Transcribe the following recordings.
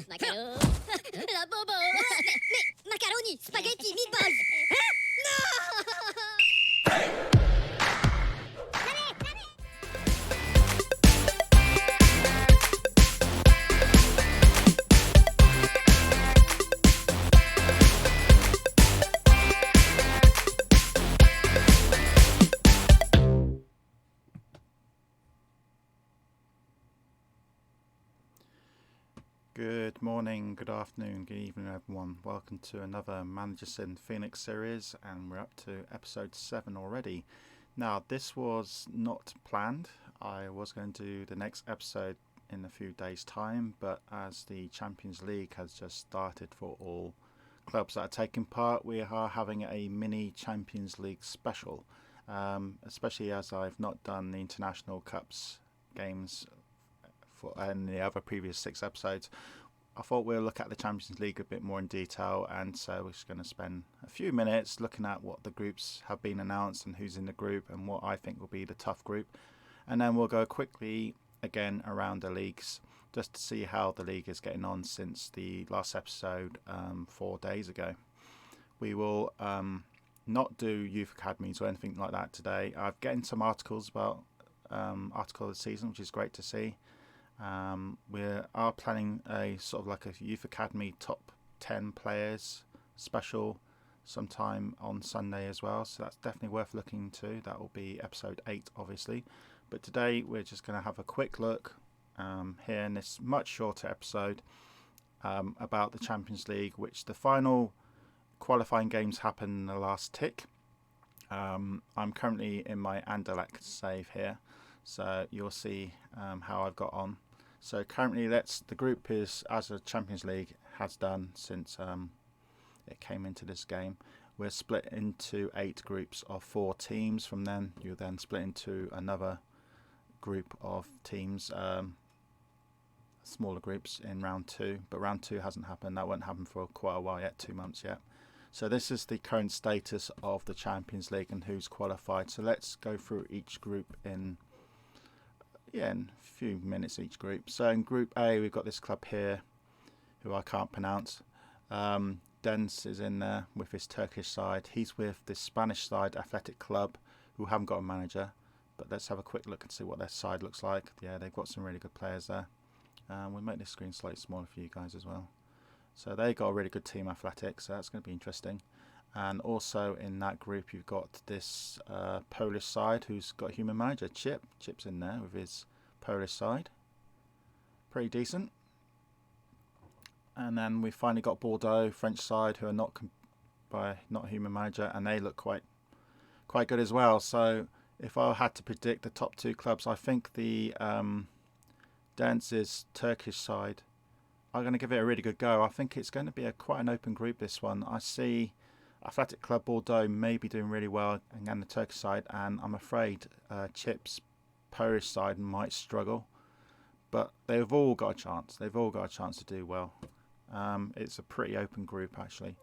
Macaro. La bobo. Mais macaroni, spaghetti, meatballs. Good morning, good afternoon, good evening everyone. Welcome to another Managersim Phoenix series, and we're up to episode 7 already. Now this was not planned. I was going to do the next episode in a few days time, but as the Champions League has just started for all clubs that are taking part, we are having a mini Champions League special, especially as I've not done the International Cups games and the other previous 6 episodes. I thought we'll look at the Champions League a bit more in detail, and so we're just going to spend a few minutes looking at what the groups have been announced and who's in the group and what I think will be the tough group, and then we'll go quickly again around the leagues just to see how the league is getting on since the last episode 4 days ago. We will not do youth academies or anything like that today. I've getting some articles about article of the season, which is great to see. We are planning a sort of like a youth academy top 10 players special sometime on Sunday as well, so that's definitely worth looking into. That will be episode 8 obviously, but today we're just going to have a quick look here in this much shorter episode about the Champions League, which the final qualifying games happened in the last tick. I'm currently in my Anderlecht save here, so you'll see how I've got on. So currently the group is, as the Champions League has done since it came into this game, we're split into 8 groups of 4 teams. From then you then split into another group of teams, smaller groups in round 2, but round 2 hasn't happened. That won't happen for quite a while yet, 2 months yet. So this is the current status of the Champions League and who's qualified. So let's go through each group in a few minutes each group. So in Group A we've got this club here who I can't pronounce. Dens is in there with his Turkish side. He's with this Spanish side, Athletic Club, who haven't got a manager. But let's have a quick look and see what their side looks like. Yeah, they've got some really good players there. We'll make this screen slightly smaller for you guys as well. So they got a really good team, Athletic, so that's going to be interesting. And also in that group you've got this Polish side who's got a human manager, Chip. Chip's in there with his Polish side. Pretty decent. And then we finally got Bordeaux, French side, who are not a human manager, and they look quite good as well. So if I had to predict the top 2 clubs, I think the Dance's Turkish side are going to give it a really good go. I think it's going to be quite an open group, this one. I see Athletic Club Bordeaux may be doing really well, and the Turkish side, and I'm afraid Chip's Polish side might struggle, but they've all got a chance. They've all got a chance to do well. It's a pretty open group actually.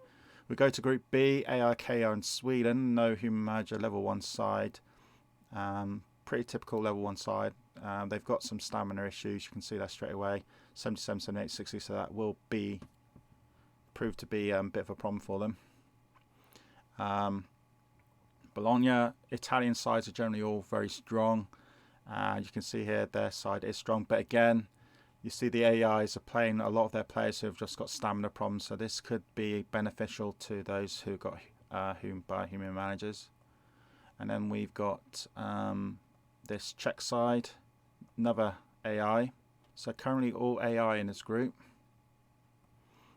We go to Group B. AIK are in Sweden, no human manager, level 1 side. Pretty typical level 1 side. They've got some stamina issues, you can see that straight away. 77, 78, 60, so that will prove to be a bit of a problem for them. Bologna, Italian sides are generally all very strong. You can see here their side is strong, but again you see the AIs are playing a lot of their players who have just got stamina problems, so this could be beneficial to those who got human managers. And then we've got this Czech side, another AI. So currently all AI in this group.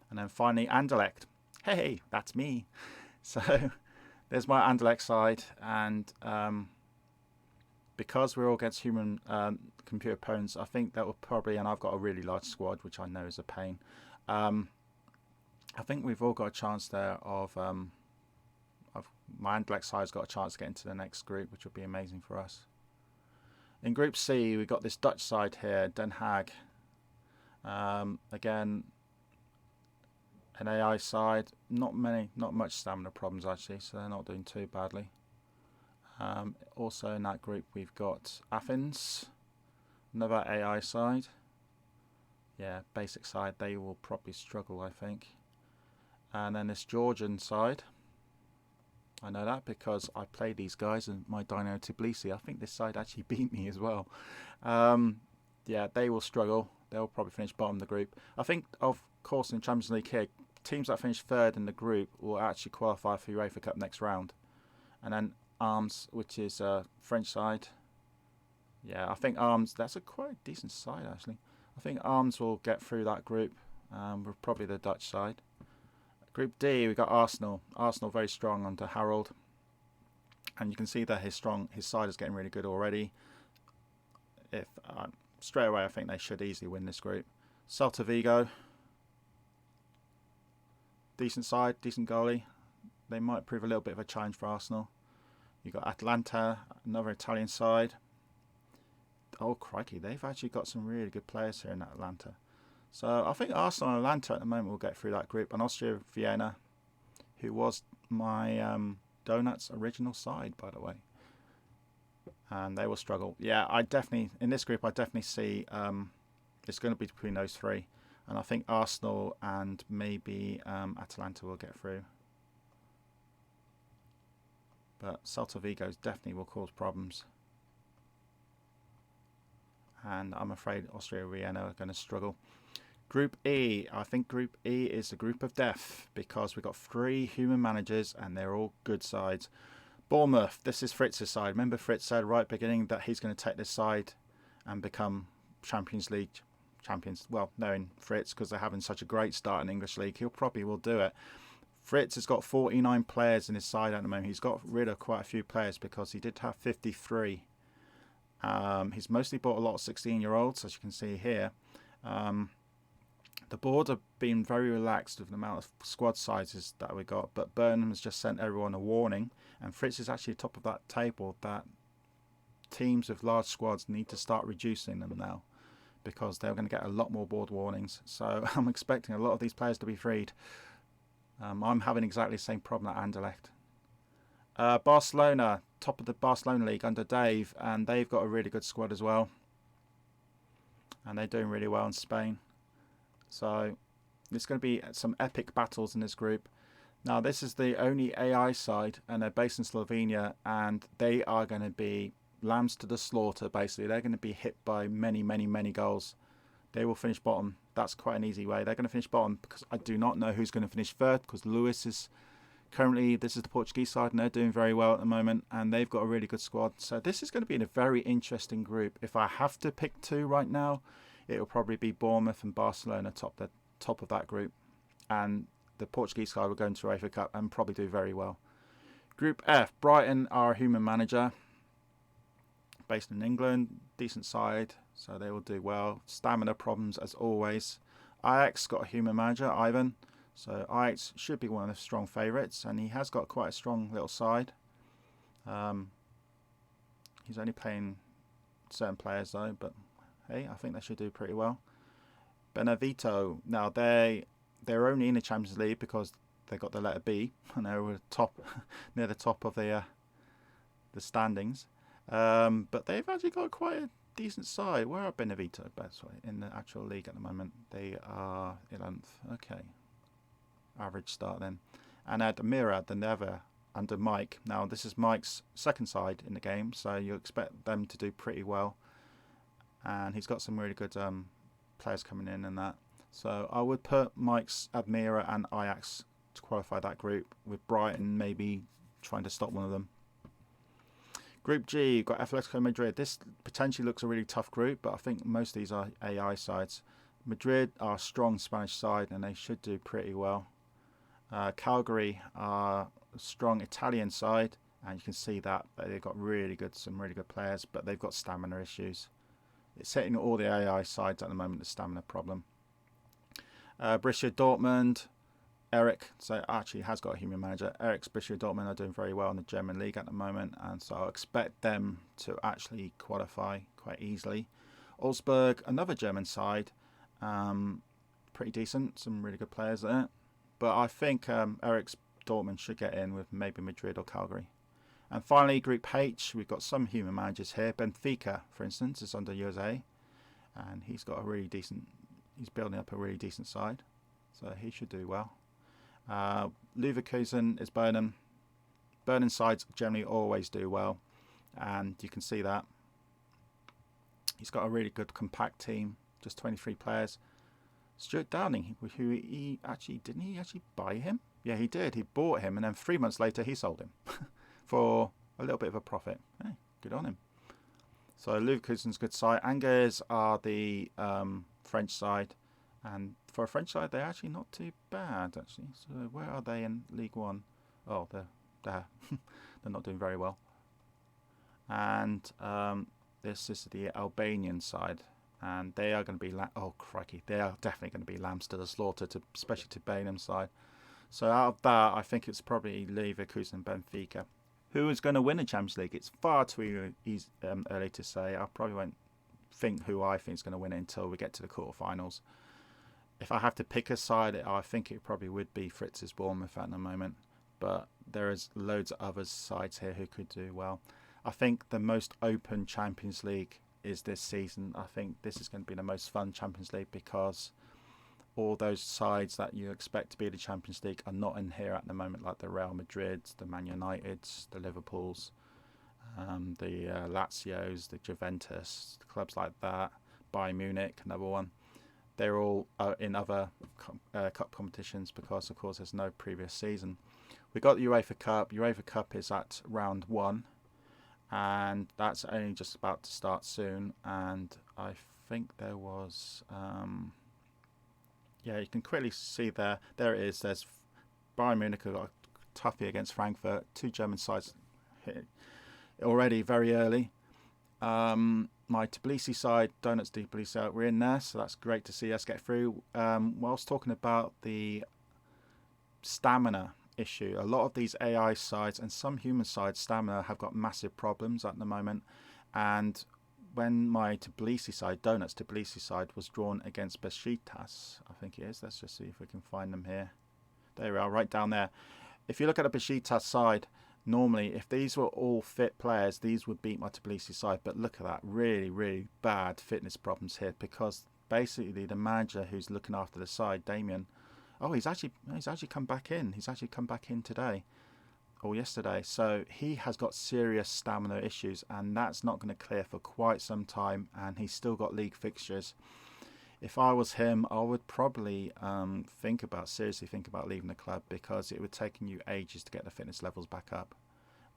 And then finally Anderlecht. Hey, that's me. So there's my Anderlecht side, and because we're all against human computer opponents, I think that will probably, and I've got a really large squad, which I know is a pain. I think we've all got a chance there of my Anderlecht side's got a chance to get into the next group, which would be amazing for us. In Group C, we've got this Dutch side here, Den Haag. Again, an AI side, not much stamina problems actually, so they're not doing too badly. Also in that group we've got Athens, another AI side. Yeah, basic side, they will probably struggle, I think. And then this Georgian side, I know that because I played these guys in my Dino Tbilisi. I think this side actually beat me as well. Yeah, they will struggle. They'll probably finish bottom of the group. I think, of course, in Champions League here, teams that finish third in the group will actually qualify for UEFA Cup next round. And then Arms, which is a French side. Yeah, I think Arms, that's a quite decent side actually. I think Arms will get through that group. We're probably the Dutch side. Group D, we got Arsenal. Arsenal very strong under Harold, and you can see that his side is getting really good already. If straight away, I think they should easily win this group. Celta Vigo, decent side, decent goalie. They might prove a little bit of a challenge for Arsenal. You got Atalanta, another Italian side. Oh crikey, they've actually got some really good players here in Atlanta. So I think Arsenal and Atlanta at the moment will get through that group. And Austria Vienna, who was my Donuts original side, by the way. And they will struggle. Yeah, in this group, I definitely see it's going to be between those three. And I think Arsenal and maybe Atalanta will get through. But Celta Vigo definitely will cause problems. And I'm afraid Austria Vienna are going to struggle. Group E, I think Group E is the group of death because we've got 3 human managers and they're all good sides. Bournemouth, this is Fritz's side. Remember Fritz said right at the beginning that he's going to take this side and become Champions League champions. Well, knowing Fritz, because they're having such a great start in English League, he'll probably will do it. Fritz has got 49 players in his side at the moment. He's got rid of quite a few players because he did have 53. He's mostly bought a lot of 16-year-olds, as you can see here. The board have been very relaxed with the amount of squad sizes that we got, but Burnham has just sent everyone a warning, and Fritz is actually top of that table that teams with large squads need to start reducing them now because they're going to get a lot more board warnings. So I'm expecting a lot of these players to be freed. I'm having exactly the same problem at Anderlecht. Barcelona, top of the Barcelona League under Dave, and they've got a really good squad as well. And they're doing really well in Spain. So there's going to be some epic battles in this group. Now this is the only AI side, and they're based in Slovenia, and they are going to be lambs to the slaughter basically. They're going to be hit by many, many, many goals. They will finish bottom. That's quite an easy way. They're going to finish bottom because I do not know who's going to finish third because Lewis is currently, this is the Portuguese side, and they're doing very well at the moment, and they've got a really good squad. So this is going to be a very interesting group. If I have to pick 2 right now, it will probably be Bournemouth and Barcelona top of that group, and the Portuguese side will go into UEFA Cup and probably do very well. Group F, Brighton are a human manager based in England, decent side, so they will do well. Stamina problems as always. Ajax got a human manager, Ivan, so Ajax should be one of the strong favourites, and he has got quite a strong little side. He's only playing certain players though, but hey, I think they should do pretty well. Benevito, now they're only in the Champions League because they got the letter B and they were top near the top of the standings. But they've actually got quite a decent side. Where are Benevito, best way in the actual league at the moment? They are 11th. Okay, average start then. And Admira, the Never under Mike. Now this is Mike's second side in the game, so you expect them to do pretty well. And he's got some really good players coming in and that. So I would put Mike's Admira and Ajax to qualify that group, with Brighton maybe trying to stop one of them. Group G, you've got Atletico Madrid. This potentially looks a really tough group, but I think most of these are AI sides. Madrid are a strong Spanish side and they should do pretty well. Calgary are a strong Italian side, and you can see that they've got some really good players, but they've got stamina issues. It's hitting all the AI sides at the moment, the stamina problem. Borussia Dortmund, Eric, so actually has got a human manager. Eric's Borussia Dortmund are doing very well in the German league at the moment, and so I expect them to actually qualify quite easily. Augsburg, another German side, pretty decent, some really good players there. But I think Eric's Dortmund should get in with maybe Madrid or Calgary. And finally, Group H, we've got some human managers here. Benfica, for instance, is under Jose, and he's got a really decent he's building up a really decent side, so he should do well. Leverkusen is Burnham. Burnham sides generally always do well, and you can see that. He's got a really good compact team, just 23 players. Stuart Downing, who he actually, didn't he actually buy him? Yeah, he did. He bought him, and then 3 months later he sold him for a little bit of a profit. Hey, good on him. So Leverkusen's good side. Angers are the French side, and for a French side, they're actually not too bad, actually. So where are they in League One? Oh, they're there. They're not doing very well. And this is the Albanian side, and they are going to be oh crikey, they are definitely going to be lambs to the slaughter, especially to Burnham's side. So out of that, I think it's probably Leverkusen and Benfica. Who is going to win the Champions League? It's far too early to say. I probably won't think who I think is going to win it until we get to the quarterfinals. If I have to pick a side, I think it probably would be Fritz's Bournemouth at the moment. But there is loads of other sides here who could do well. I think the most open Champions League is this season. I think this is going to be the most fun Champions League because all those sides that you expect to be the Champions League are not in here at the moment, like the Real Madrids, the Man Uniteds, the Liverpools, the Lazios, the Juventus, the clubs like that, Bayern Munich, another one. They're all in other cup competitions because, of course, there's no previous season. We got the UEFA Cup. UEFA Cup is at round 1, and that's only just about to start soon. And I think there was... yeah, you can quickly see there. There it is. There's Bayern Munich got a toughie against Frankfurt. 2 German sides hit already very early. My Tbilisi side, Donuts Tbilisi, we're in there, so that's great to see us get through. Whilst talking about the stamina issue, a lot of these AI sides and some human sides, stamina have got massive problems at the moment. And when my Tbilisi side, Donuts Tbilisi side, was drawn against Besiktas, I think it is. Let's just see if we can find them here. There we are, right down there. If you look at the Besiktas side, normally, if these were all fit players, these would beat my Tbilisi side. But look at that, really, really bad fitness problems here because basically the manager who's looking after the side, Damien, he's actually come back in. He's actually come back in today or yesterday. So he has got serious stamina issues, and that's not going to clear for quite some time. And he's still got league fixtures. If I was him, I would probably seriously think about leaving the club because it would take you ages to get the fitness levels back up.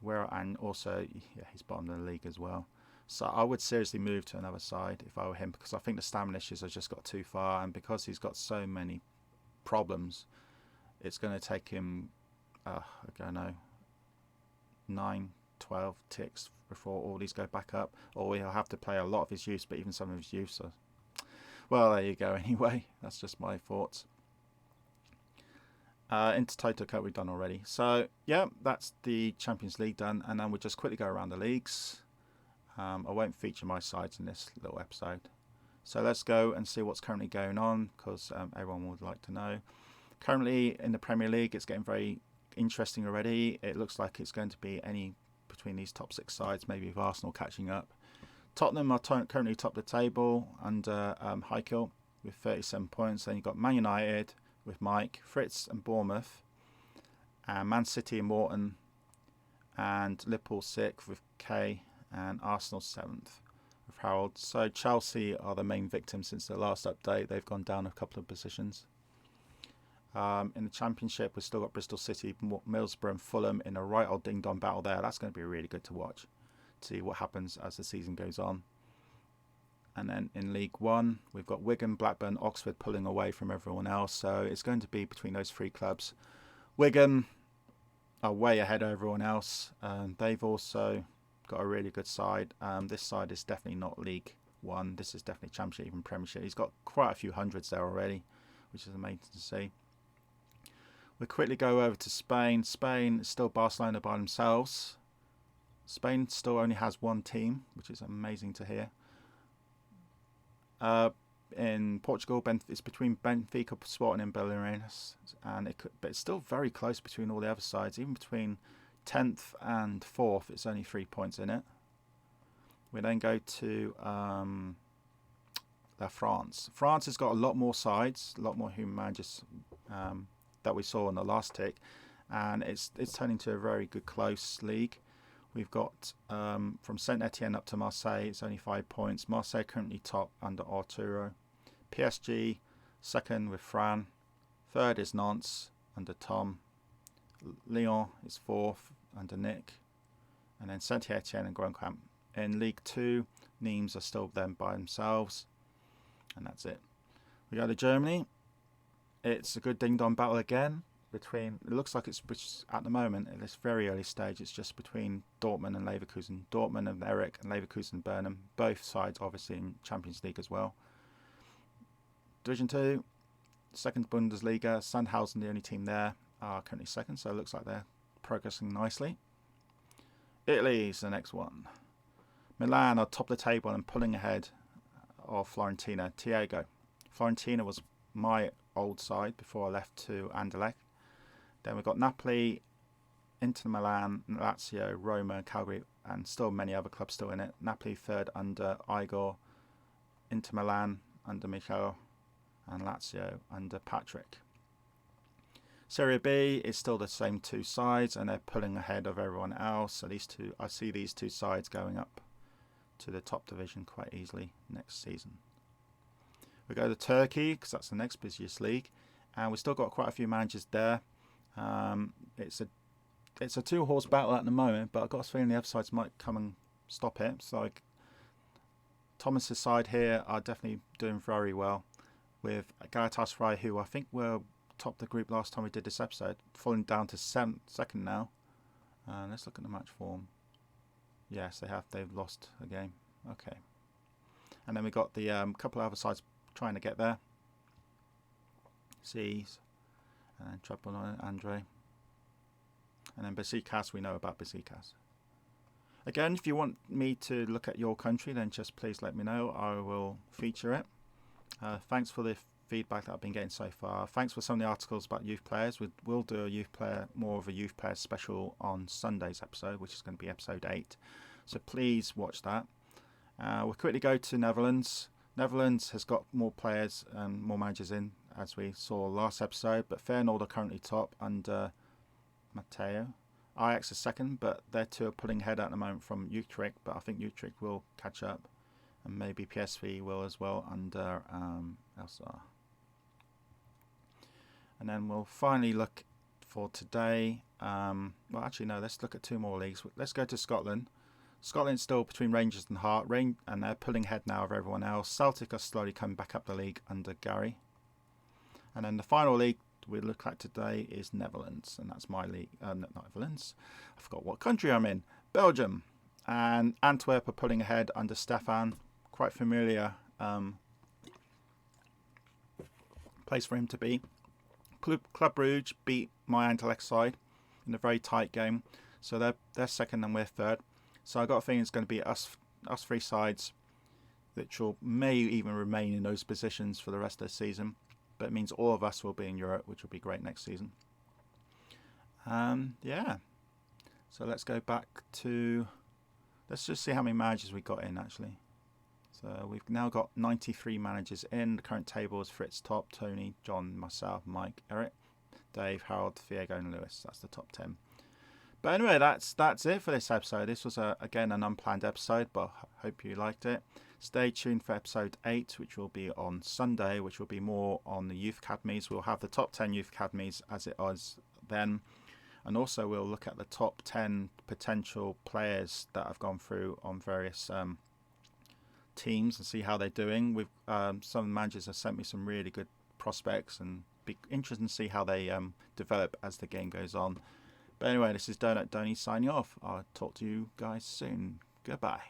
And also, yeah, he's bottom of the league as well. So I would seriously move to another side if I were him because I think the stamina issues have just got too far, and because he's got so many problems, it's going to take him, I don't know, 9, 12 ticks before all these go back up, or he'll have to play a lot of his youths, but even some of his youths are... Well, there you go anyway. That's just my thoughts. Intertoto Cup we've done already. So, yeah, that's the Champions League done. And then we'll just quickly go around the leagues. I won't feature my sides in this little episode. So let's go and see what's currently going on because everyone would like to know. Currently in the Premier League, it's getting very interesting already. It looks like it's going to be any between these top 6 sides, maybe with Arsenal catching up. Tottenham are currently top of the table under Heikel with 37 points. Then you've got Man United with Mike, Fritz and Bournemouth, and Man City and Morton, and Liverpool 6th with Kay, and Arsenal 7th with Harold. So Chelsea are the main victims since the last update. They've gone down a couple of positions. In the Championship, we've still got Bristol City, Middlesbrough and Fulham in a right old ding-dong battle there. That's going to be really good to watch. See what happens as the season goes on. And then in League One, we've got Wigan, Blackburn, Oxford pulling away from everyone else. So it's going to be between those 3 clubs. Wigan are way ahead of everyone else. They've also got a really good side. This side is definitely not League One. This is definitely Championship, even Premiership. He's got quite a few hundreds there already, which is amazing to see. We'll quickly go over to Spain. Spain is still Barcelona by themselves. Spain still only has 1 team, which is amazing to hear. In Portugal, it's between Benfica, Sporting and Belenenses, but it's still very close between all the other sides. Even between 10th and 4th, it's only 3 points in it. We then go to France. France has got a lot more sides, a lot more human managers that we saw in the last tick, and it's turning into a very good close league. We've got from Saint Etienne up to Marseille, it's only 5 points. Marseille currently top under Arturo. PSG second with Fran. Third is Nantes under Tom. Lyon is fourth under Nick. And then Saint Etienne and Grandcamp. In League 2, Nimes are still them by themselves. And that's it. We go to Germany. It's a good ding-dong battle again. It looks like it's at the moment at this very early stage. It's just between Dortmund and Leverkusen. Dortmund and Eric and Leverkusen and Burnham. Both sides obviously in Champions League as well. Division 2, second Bundesliga. Sandhausen, the only team there, are currently second, so it looks like they're progressing nicely. Italy is the next one. Milan are top of the table and pulling ahead of Fiorentina. Tiago. Fiorentina was my old side before I left to Anderlecht. Then we've got Napoli, Inter Milan, Lazio, Roma, Cagliari, and still many other clubs still in it. Napoli third under Igor, Inter Milan under Michel, and Lazio under Patrick. Serie B is still the same two sides, and they're pulling ahead of everyone else. So I see these two sides going up to the top division quite easily next season. We go to Turkey because that's the next busiest league, and we've still got quite a few managers there. It's a two-horse battle at the moment, but I've got a feeling the other sides might come and stop it. So like Thomas's side here are definitely doing very well, with Galatasaray, who I think were top of the group last time we did this episode, falling down to second now. Let's look at the match form. Yes, they have. They've lost a game. Okay. And then we got the couple of other sides trying to get there. C's. And Trouble on Andre. And then Besiktas, we know about Besiktas. Again, if you want me to look at your country, then just please let me know. I will feature it. Thanks for the feedback that I've been getting so far. Thanks for some of the articles about youth players. We'll do more of a youth player special on Sunday's episode, which is going to be episode 8. So please watch that. We'll quickly go to Netherlands. Netherlands has got more players and more managers in, as we saw last episode, but Feyenoord are currently top under Matteo. Ajax is second, but their two are pulling ahead at the moment from Utrecht, but I think Utrecht will catch up, and maybe PSV will as well under Elsar. And then we'll finally look for today. Well, actually, no, let's look at two more leagues. Let's go to Scotland. Scotland's still between Rangers and Heart, and they're pulling ahead now of everyone else. Celtic are slowly coming back up the league under Gary. And then the final league we look at today is Netherlands, and that's my league. Not Netherlands. I forgot what country I'm in. Belgium. And Antwerp are pulling ahead under Stefan. Quite familiar place for him to be. Club Brugge beat my Anderlecht side in a very tight game, so they're second and we're third. So I got a feeling it's going to be us three sides that may even remain in those positions for the rest of the season. But it means all of us will be in Europe, which will be great next season. Yeah. So let's go back to... Let's just see how many managers we got in, actually. So we've now got 93 managers in. The current table is Fritz top, Tony, John, myself, Mike, Eric, Dave, Harold, Diego and Lewis. That's the top 10. But anyway, that's it for this episode. This was, again, an unplanned episode, but I hope you liked it. Stay tuned for episode 8, which will be on Sunday, which will be more on the youth academies. We'll have the top 10 youth academies as it was then. And also we'll look at the top 10 potential players that have gone through on various teams and see how they're doing. Some managers have sent me some really good prospects, and be interesting to see how they develop as the game goes on. But anyway, this is Donut Donny signing off. I'll talk to you guys soon. Goodbye.